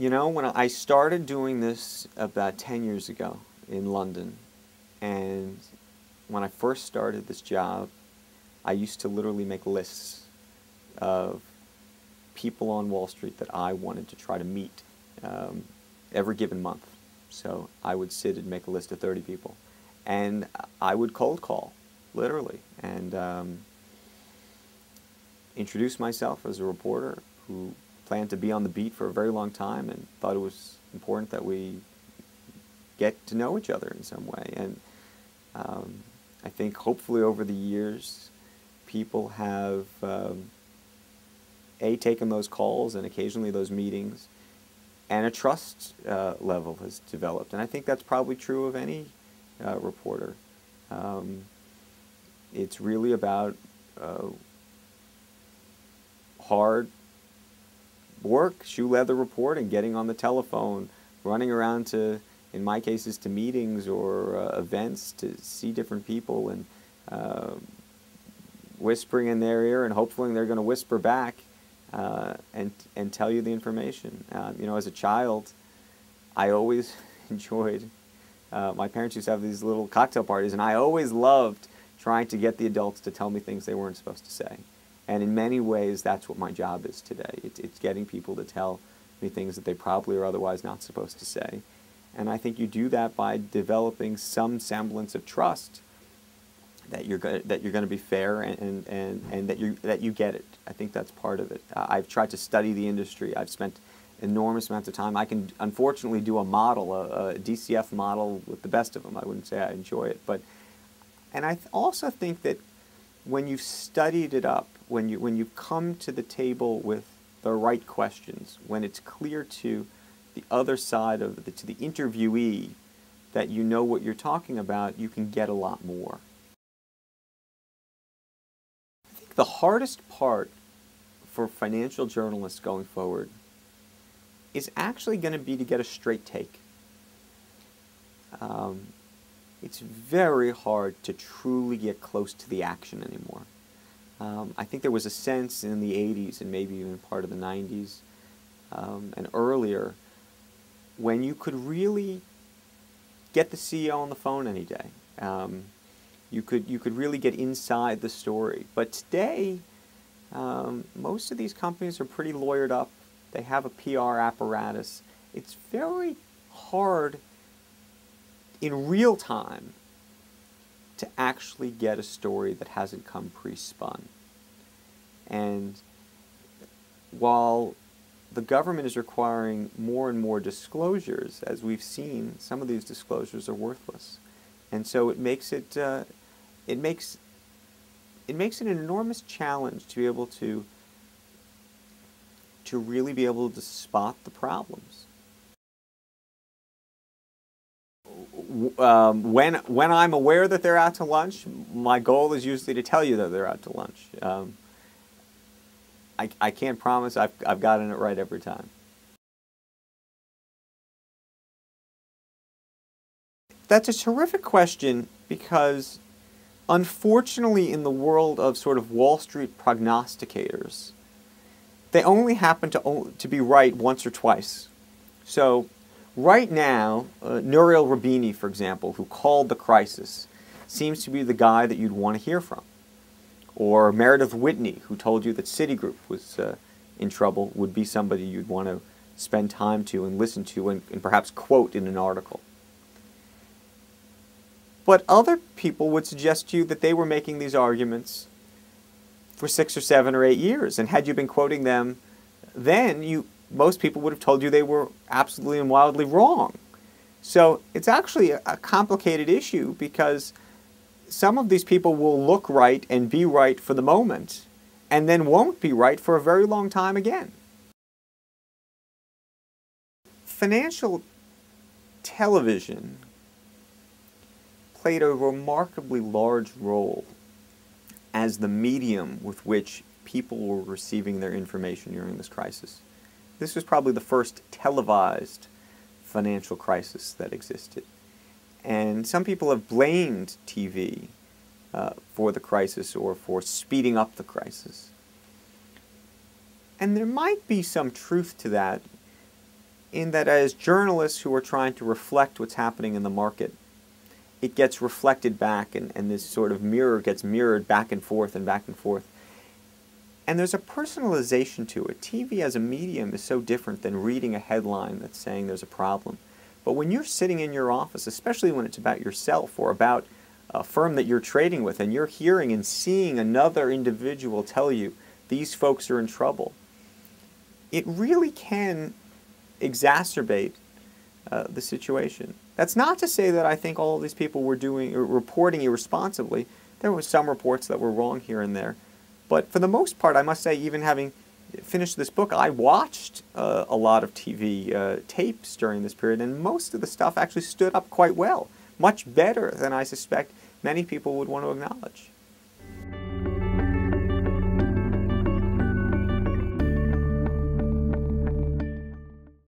You know, when I started doing this about 10 years ago in London, and when I first started this job, I used to literally make lists of people on Wall Street that I wanted to try to meet every given month. So I would sit and make a list of 30 people. And I would cold call, literally, and introduce myself as a reporter who planned to be on the beat for a very long time and thought it was important that we get to know each other in some way. And I think hopefully over the years, people have taken those calls and occasionally those meetings, and a trust level has developed. And I think that's probably true of any reporter. It's really about hard work, shoe leather reporting, getting on the telephone, running around to, in my cases, to meetings or events to see different people, and whispering in their ear and hopefully they're going to whisper back and tell you the information. You know, as a child, I always enjoyed, my parents used to have these little cocktail parties, and I always loved trying to get the adults to tell me things they weren't supposed to say. And in many ways, that's what my job is today. It's getting people to tell me things that they probably are otherwise not supposed to say. And I think you do that by developing some semblance of trust that you're going to be fair and that you get it. I think that's part of it. I've tried to study the industry. I've spent enormous amounts of time. I can unfortunately do a model, a DCF model with the best of them. I wouldn't say I enjoy it, and I also think that when you've studied it up, when you've come to the table with the right questions, when it's clear to the other side of to the interviewee that you know what you're talking about, you can get a lot more. I think the hardest part for financial journalists going forward is actually going to be to get a straight take. It's very hard to truly get close to the action anymore. I think there was a sense in the 80s and maybe even part of the 90s and earlier when you could really get the CEO on the phone any day. You could really get inside the story. But today, most of these companies are pretty lawyered up. They have a PR apparatus. It's very hard in real time to actually get a story that hasn't come pre-spun. And while the government is requiring more and more disclosures, as we've seen, some of these disclosures are worthless. And so it makes it an enormous challenge to be able to really be able to spot the problems. When I'm aware that they're out to lunch, my goal is usually to tell you that they're out to lunch. I can't promise I've gotten it right every time. That's a terrific question because, unfortunately, in the world of sort of Wall Street prognosticators, they only happen to be right once or twice. So right now, Nouriel Roubini, for example, who called the crisis, seems to be the guy that you'd want to hear from. Or Meredith Whitney, who told you that Citigroup was in trouble, would be somebody you'd want to spend time to and listen to and perhaps quote in an article. But other people would suggest to you that they were making these arguments for 6 or 7 or 8 years, and had you been quoting them then, most people would have told you they were absolutely and wildly wrong. So it's actually a complicated issue because some of these people will look right and be right for the moment and then won't be right for a very long time again. Financial television played a remarkably large role as the medium with which people were receiving their information during this crisis. This was probably the first televised financial crisis that existed. And some people have blamed TV for the crisis or for speeding up the crisis. And there might be some truth to that in that as journalists who are trying to reflect what's happening in the market, it gets reflected back, and this sort of mirror gets mirrored back and forth and back and forth. And there's a personalization to it. TV as a medium is so different than reading a headline that's saying there's a problem. But when you're sitting in your office, especially when it's about yourself or about a firm that you're trading with, and you're hearing and seeing another individual tell you these folks are in trouble, it really can exacerbate the situation. That's not to say that I think all of these people were reporting irresponsibly. There were some reports that were wrong here and there. But for the most part, I must say, even having finished this book, I watched a lot of TV tapes during this period, and most of the stuff actually stood up quite well, much better than I suspect many people would want to acknowledge.